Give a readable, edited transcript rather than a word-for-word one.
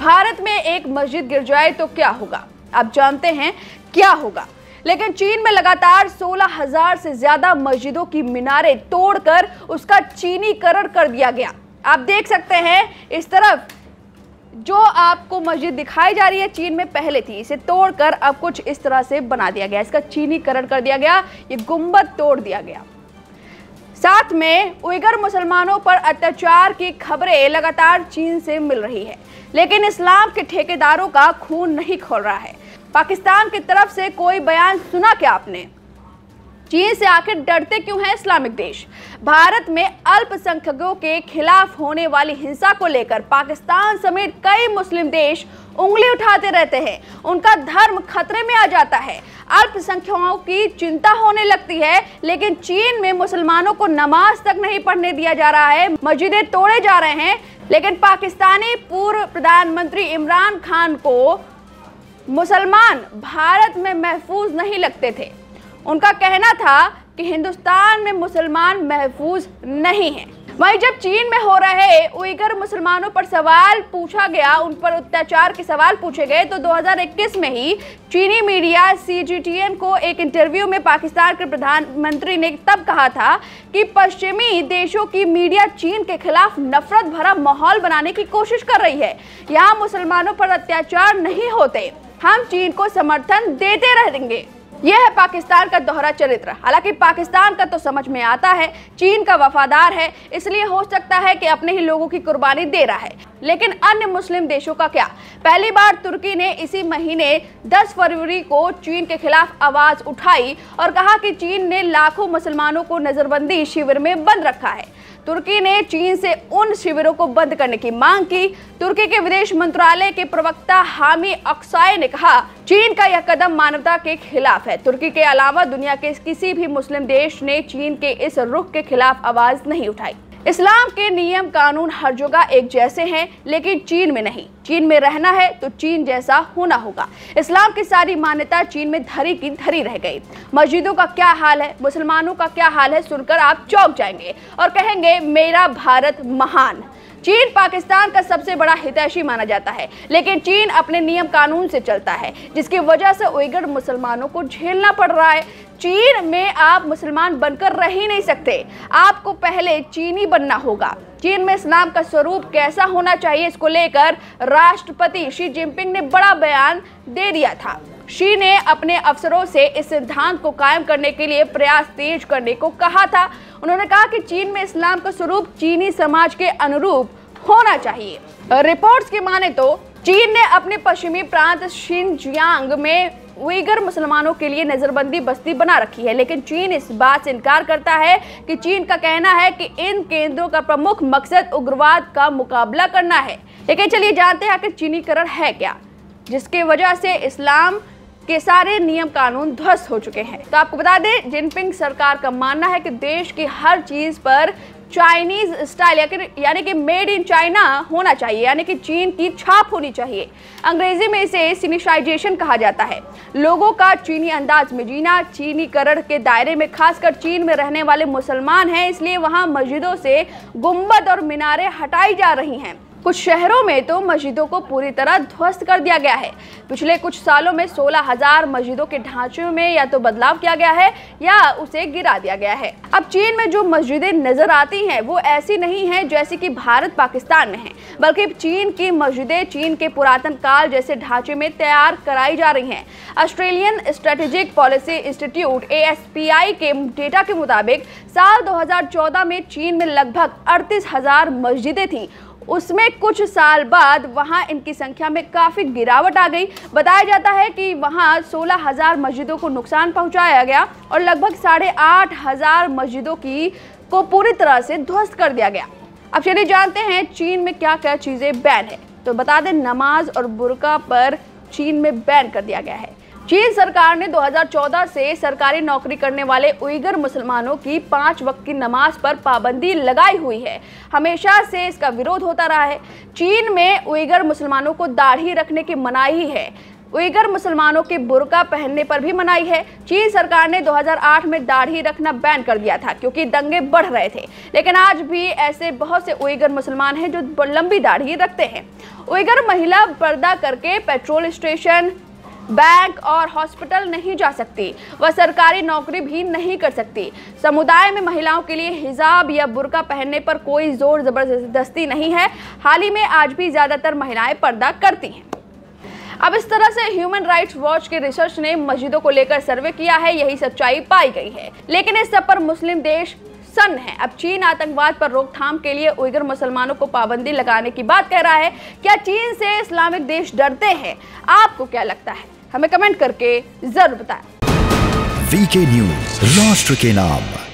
भारत में एक मस्जिद गिर जाए तो क्या होगा? आप जानते हैं क्या होगा। लेकिन चीन में लगातार 16,000 से ज्यादा मस्जिदों की मीनारें तोड़कर उसका चीनीकरण कर दिया गया। आप देख सकते हैं इस तरफ जो आपको मस्जिद दिखाई जा रही है चीन में पहले थी, इसे तोड़कर अब कुछ इस तरह से बना दिया गया, इसका चीनीकरण कर दिया गया, ये गुंबद तोड़ दिया गया। साथ में उइगर मुसलमानों पर अत्याचार की खबरें लगातार चीन से मिल रही है, लेकिन इस्लाम के ठेकेदारों का खून नहीं खौल रहा है। पाकिस्तान की तरफ से कोई बयान सुना क्या आपने? चीन से आखिर डरते क्यों हैं इस्लामिक देश? भारत में अल्पसंख्यकों के खिलाफ होने वाली हिंसा को लेकर पाकिस्तान समेत कई मुस्लिम देश उंगली उठाते रहते हैं। उनका धर्म खतरे में आ जाता है, अल्पसंख्यकों की चिंता होने लगती है, लेकिन चीन में मुसलमानों को नमाज तक नहीं पढ़ने दिया जा रहा है, मस्जिदें तोड़े जा रहे हैं। लेकिन पाकिस्तानी पूर्व प्रधानमंत्री इमरान खान को मुसलमान भारत में महफूज नहीं लगते थे। उनका कहना था कि हिंदुस्तान में मुसलमान महफूज नहीं हैं। वहीं जब चीन में हो रहे उइगर मुसलमानों पर सवाल पूछा गया, उन पर अत्याचार के सवाल पूछे गए, तो 2021 में ही चीनी मीडिया CGTN को एक इंटरव्यू में पाकिस्तान के प्रधानमंत्री ने तब कहा था कि पश्चिमी देशों की मीडिया चीन के खिलाफ नफरत भरा माहौल बनाने की कोशिश कर रही है। यहाँ मुसलमानों पर अत्याचार नहीं होते, हम चीन को समर्थन देते रहेंगे। यह है पाकिस्तान का दोहरा चरित्र। हालांकि पाकिस्तान का तो समझ में आता है चीन का वफादार है, इसलिए हो सकता है कि अपने ही लोगों की कुर्बानी दे रहा है। लेकिन अन्य मुस्लिम देशों का क्या? पहली बार तुर्की ने इसी महीने 10 फरवरी को चीन के खिलाफ आवाज उठाई और कहा कि चीन ने लाखों मुसलमानों को नजरबंदी शिविर में बंद रखा है। तुर्की ने चीन से उन शिविरों को बंद करने की मांग की। तुर्की के विदेश मंत्रालय के प्रवक्ता हामी अक्साय ने कहा, चीन का यह कदम मानवता के खिलाफ है। तुर्की के अलावा दुनिया के किसी भी मुस्लिम देश ने चीन के इस रुख के खिलाफ आवाज नहीं उठाई। इस्लाम के नियम कानून हर जगह एक जैसे हैं, लेकिन चीन में नहीं। चीन में रहना है तो चीन जैसा होना होगा। इस्लाम की सारी मान्यता चीन में धरी की धरी रह गई। मस्जिदों का क्या हाल है, मुसलमानों का क्या हाल है, सुनकर आप चौंक जाएंगे और कहेंगे मेरा भारत महान। चीन पाकिस्तान का सबसे बड़ा हितैषी माना जाता है, लेकिन चीन अपने नियम कानून से चलता है, जिसकी वजह से उइगर मुसलमानों को झेलना पड़ रहा है। चीन में आप मुसलमान बनकर रह ही नहीं सकते, आपको पहले चीनी बनना होगा। चीन में इस्लाम का स्वरूप कैसा होना चाहिए, इसको लेकर राष्ट्रपति शी जिनपिंग ने बड़ा बयान दे दिया था। शी ने अपने अफसरों से इस सिद्धांत को कायम करने के लिए प्रयास तेज करने को कहा था। उन्होंने कहा कि चीन में इस्लाम का स्वरूप चीनी समाज के अनुरूप होना चाहिए। रिपोर्ट्स की माने तो चीन ने अपने पश्चिमी प्रांत शिनजियांग में उइगर मुसलमानों के लिए नजरबंदी बस्ती बना रखी है, लेकिन चीन इस बात से इनकार करता है कि चीन का कहना है कि इन केंद्रों का प्रमुख मकसद उग्रवाद का मुकाबला करना है। लेकिन चलिए जानते हैं आखिर चीनीकरण है क्या, जिसकी वजह से इस्लाम के सारे नियम कानून ध्वस्त हो चुके हैं। तो आपको बता दें, जिनपिंग सरकार का मानना है कि देश की हर चीज पर चाइनीज स्टाइल यानी कि मेड इन चाइना होना चाहिए, यानी कि चीन की छाप होनी चाहिए। अंग्रेजी में इसे सिनिशाइजेशन कहा जाता है। लोगों का चीनी अंदाज में जीना। चीनीकरण के दायरे में खासकर चीन में रहने वाले मुसलमान हैं, इसलिए वहां मस्जिदों से गुंबद और मीनारें हटाई जा रही हैं। कुछ शहरों में तो मस्जिदों को पूरी तरह ध्वस्त कर दिया गया है। पिछले कुछ सालों में 16,000 मस्जिदों के ढांचे में या तो बदलाव किया गया है या उसे गिरा दिया गया है। अब चीन में जो मस्जिदें नजर आती हैं वो ऐसी नहीं हैं जैसी कि भारत पाकिस्तान में है, बल्कि चीन की मस्जिदें चीन के पुरातन काल जैसे ढांचे में तैयार कराई जा रही हैं। Australian strategic policy institute ASPI के डेटा के मुताबिक साल 2014 में चीन में लगभग 38,000 मस्जिदें थी। उसमें कुछ साल बाद वहां इनकी संख्या में काफी गिरावट आ गई। बताया जाता है कि वहां 16,000 मस्जिदों को नुकसान पहुंचाया गया और लगभग 8,500 मस्जिदों को पूरी तरह से ध्वस्त कर दिया गया। अब चलिए जानते हैं चीन में क्या क्या चीजें बैन है। तो बता दें, नमाज और बुर्का पर चीन में बैन कर दिया गया है। चीन सरकार ने 2014 से सरकारी नौकरी करने वाले उइगर मुसलमानों की 5 वक्त की नमाज पर पाबंदी लगाई हुई है। हमेशा से इसका विरोध होता रहा है। चीन में उइगर मुसलमानों को दाढ़ी रखने की मनाही है। उइगर मुसलमानों के बुर्का पहनने पर भी मनाही है। चीन सरकार ने 2008 में दाढ़ी रखना बैन कर दिया था क्योंकि दंगे बढ़ रहे थे, लेकिन आज भी ऐसे बहुत से उइगर मुसलमान हैं जो लंबी दाढ़ी रखते हैं। उइगर महिला पर्दा करके पेट्रोल स्टेशन, बैंक और हॉस्पिटल नहीं जा सकती, वह सरकारी नौकरी भी नहीं कर सकती। समुदाय में महिलाओं के लिए हिजाब या बुर्का पहनने पर कोई जोर जबरदस्ती नहीं है। हाल ही में आज भी ज्यादातर महिलाएं पर्दा करती हैं। अब इस तरह से ह्यूमन राइट्स वॉच के रिसर्च ने मस्जिदों को लेकर सर्वे किया है, यही सच्चाई पाई गई है। लेकिन इस सब पर मुस्लिम देश सन्न है। अब चीन आतंकवाद पर रोकथाम के लिए उइगर मुसलमानों को पाबंदी लगाने की बात कह रहा है। क्या चीन से इस्लामिक देश डरते हैं? आपको क्या लगता है? हमें कमेंट करके जरूर बताएं। वीके न्यूज, राष्ट्र के नाम।